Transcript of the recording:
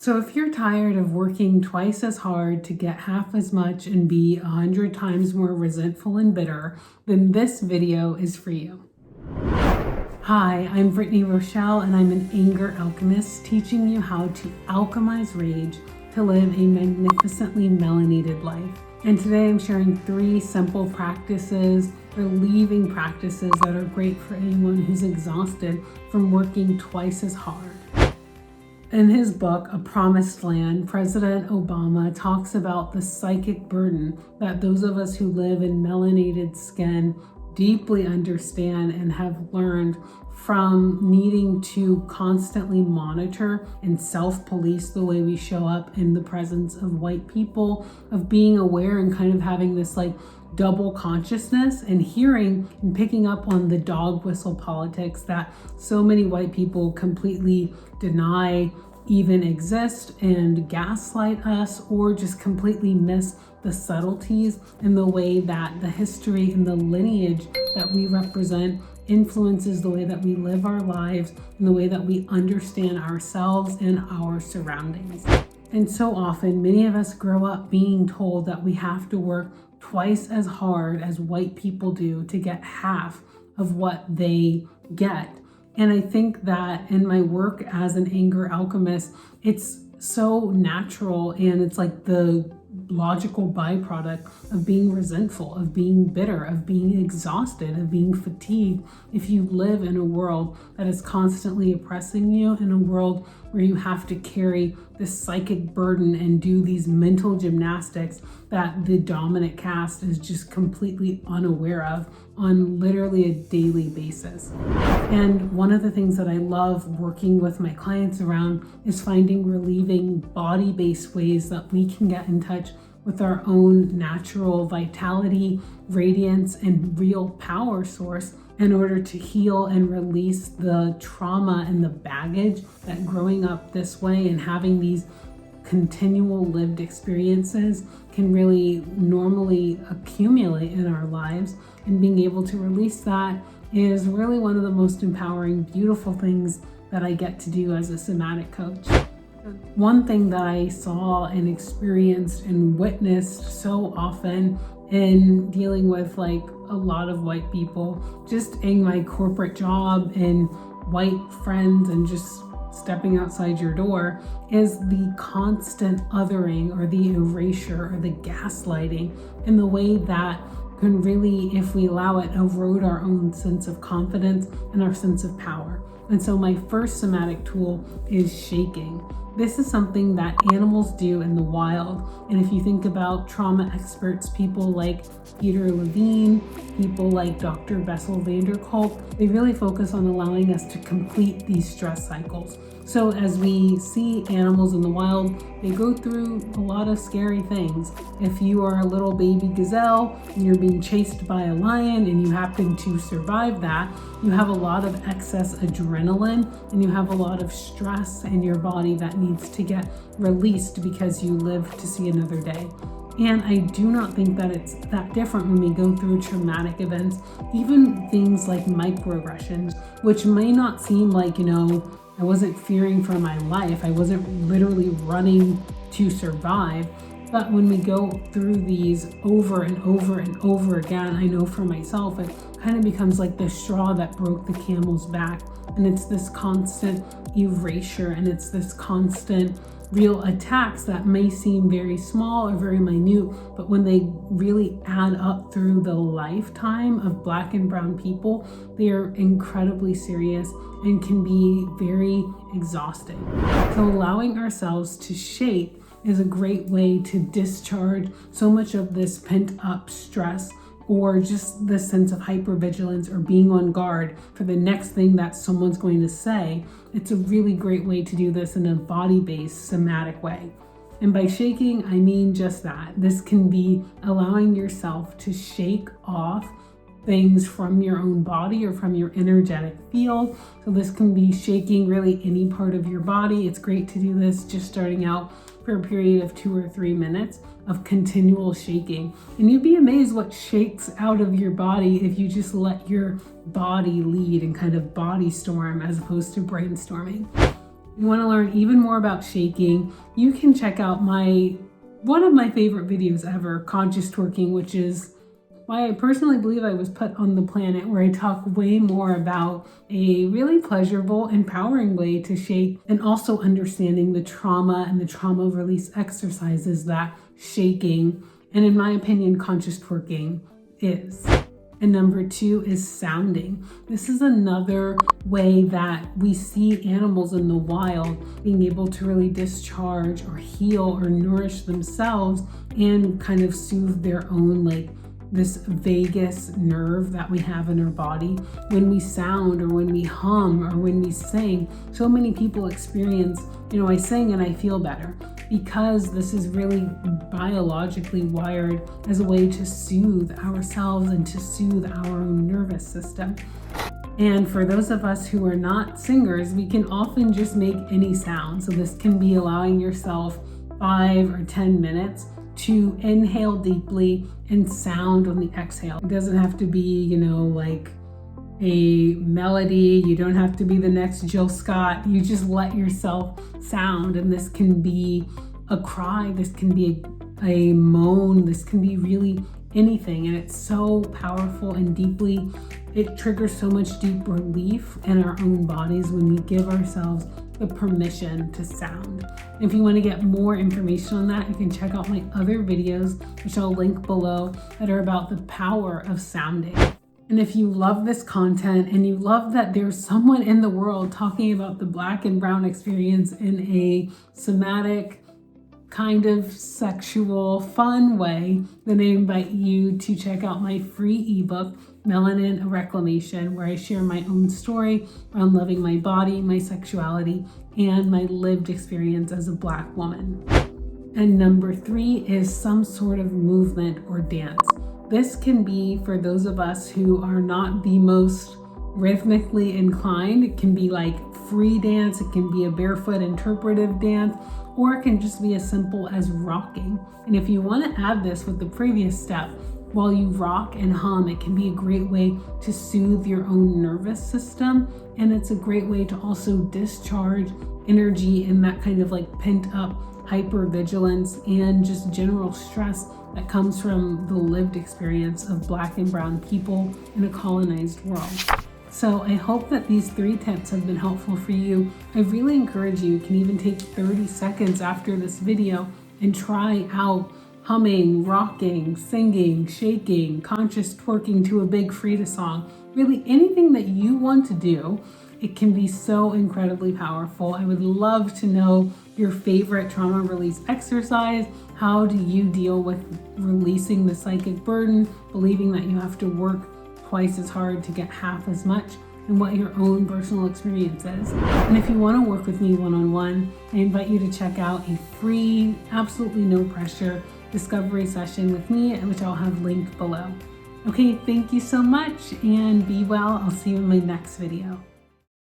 So if you're tired of working twice as hard to get half as much and be 100 times more resentful and bitter, then this video is for you. Hi, I'm Brittany Rochelle and I'm an anger alchemist teaching you how to alchemize rage to live a magnificently melanated life. And today I'm sharing 3 simple practices, relieving practices that are great for anyone who's exhausted from working twice as hard. In his book, A Promised Land, President Obama talks about the psychic burden that those of us who live in melanated skin deeply understand and have learned from needing to constantly monitor and self-police the way we show up in the presence of white people, of being aware and kind of having this double consciousness and hearing and picking up on the dog whistle politics that so many white people completely deny even exist and gaslight us, or just completely miss the subtleties in the way that the history and the lineage that we represent influences the way that we live our lives and the way that we understand ourselves and our surroundings. And so often, many of us grow up being told that we have to work twice as hard as white people do to get half of what they get. And I think that in my work as an anger alchemist, it's so natural and it's like the logical byproduct of being resentful, of being bitter, of being exhausted, of being fatigued. If you live in a world that is constantly oppressing you, in a world where you have to carry this psychic burden and do these mental gymnastics that the dominant caste is just completely unaware of on literally a daily basis. And one of the things that I love working with my clients around is finding relieving body-based ways that we can get in touch with our own natural vitality, radiance, and real power source in order to heal and release the trauma and the baggage that growing up this way and having these continual lived experiences can really normally accumulate in our lives. And being able to release that is really one of the most empowering, beautiful things that I get to do as a somatic coach. One thing that I saw and experienced and witnessed so often in dealing with a lot of white people, just in my corporate job and white friends and just stepping outside your door, is the constant othering or the erasure or the gaslighting in the way that can really, if we allow it, erode our own sense of confidence and our sense of power. And so my first somatic tool is shaking. This is something that animals do in the wild. And if you think about trauma experts, people like Peter Levine, people like Dr. Bessel van der Kolk, they really focus on allowing us to complete these stress cycles. So as we see animals in the wild, they go through a lot of scary things. If you are a little baby gazelle and you're being chased by a lion and you happen to survive that, you have a lot of excess adrenaline and you have a lot of stress in your body that needs to get released because you live to see another day. And I do not think that it's that different when we go through traumatic events, even things like microaggressions, which may not seem like, I wasn't fearing for my life. I wasn't literally running to survive. But when we go through these over and over and over again, I know for myself, it kind of becomes like the straw that broke the camel's back. And it's this constant erasure and it's this constant real attacks that may seem very small or very minute, but when they really add up through the lifetime of Black and brown people, they are incredibly serious and can be very exhausting. So allowing ourselves to shake is a great way to discharge so much of this pent up stress or just this sense of hypervigilance or being on guard for the next thing that someone's going to say. It's a really great way to do this in a body-based somatic way. And by shaking, I mean just that. This can be allowing yourself to shake off things from your own body or from your energetic field. So this can be shaking really any part of your body. It's great to do this just starting out for a period of 2 or 3 minutes of continual shaking. And you'd be amazed what shakes out of your body if you just let your body lead and kind of body storm as opposed to brainstorming. you want to learn even more about shaking, you can check out one of my favorite videos ever, Conscious Twerking, which is why I personally believe I was put on the planet, where I talk way more about a really pleasurable, empowering way to shake, and also understanding the trauma and the trauma release exercises that shaking, and in my opinion, conscious twerking is. And number 2 is sounding. This is another way that we see animals in the wild being able to really discharge or heal or nourish themselves and kind of soothe their own, like, this vagus nerve that we have in our body. When we sound, or when we hum, or when we sing, so many people experience, I sing and I feel better, because this is really biologically wired as a way to soothe ourselves and to soothe our own nervous system. And for those of us who are not singers, we can often just make any sound. So this can be allowing yourself 5 or 10 minutes to inhale deeply and sound on the exhale. It doesn't have to be, like a melody. You don't have to be the next Jill Scott. You just let yourself sound. And this can be a cry. This can be a moan. This can be really anything. And it's so powerful, and it triggers so much deep relief in our own bodies when we give ourselves the permission to sound. If you want to get more information on that, you can check out my other videos, which I'll link below, that are about the power of sounding. And if you love this content and you love that there's someone in the world talking about the Black and brown experience in a somatic, kind of sexual, fun way, then I invite you to check out my free ebook, Melanin, a Reclamation, where I share my own story around loving my body, my sexuality, and my lived experience as a Black woman. And number 3 is some sort of movement or dance. This can be for those of us who are not the most rhythmically inclined. It can be like free dance, it can be a barefoot interpretive dance, or it can just be as simple as rocking. And if you want to add this with the previous step, while you rock and hum, it can be a great way to soothe your own nervous system. And it's a great way to also discharge energy and that kind of like pent up hypervigilance and just general stress that comes from the lived experience of Black and brown people in a colonized world. So I hope that these 3 tips have been helpful for you. I really encourage you can even take 30 seconds after this video and try out humming, rocking, singing, shaking, conscious twerking to a big Frida song. Really anything that you want to do. It can be so incredibly powerful. I would love to know your favorite trauma release exercise. How do you deal with releasing the psychic burden, believing that you have to work twice as hard to get half as much, and what your own personal experience is. And if you want to work with me one-on-one, I invite you to check out a free, absolutely no pressure discovery session with me, which I'll have linked below. Okay, thank you so much and be well. I'll see you in my next video.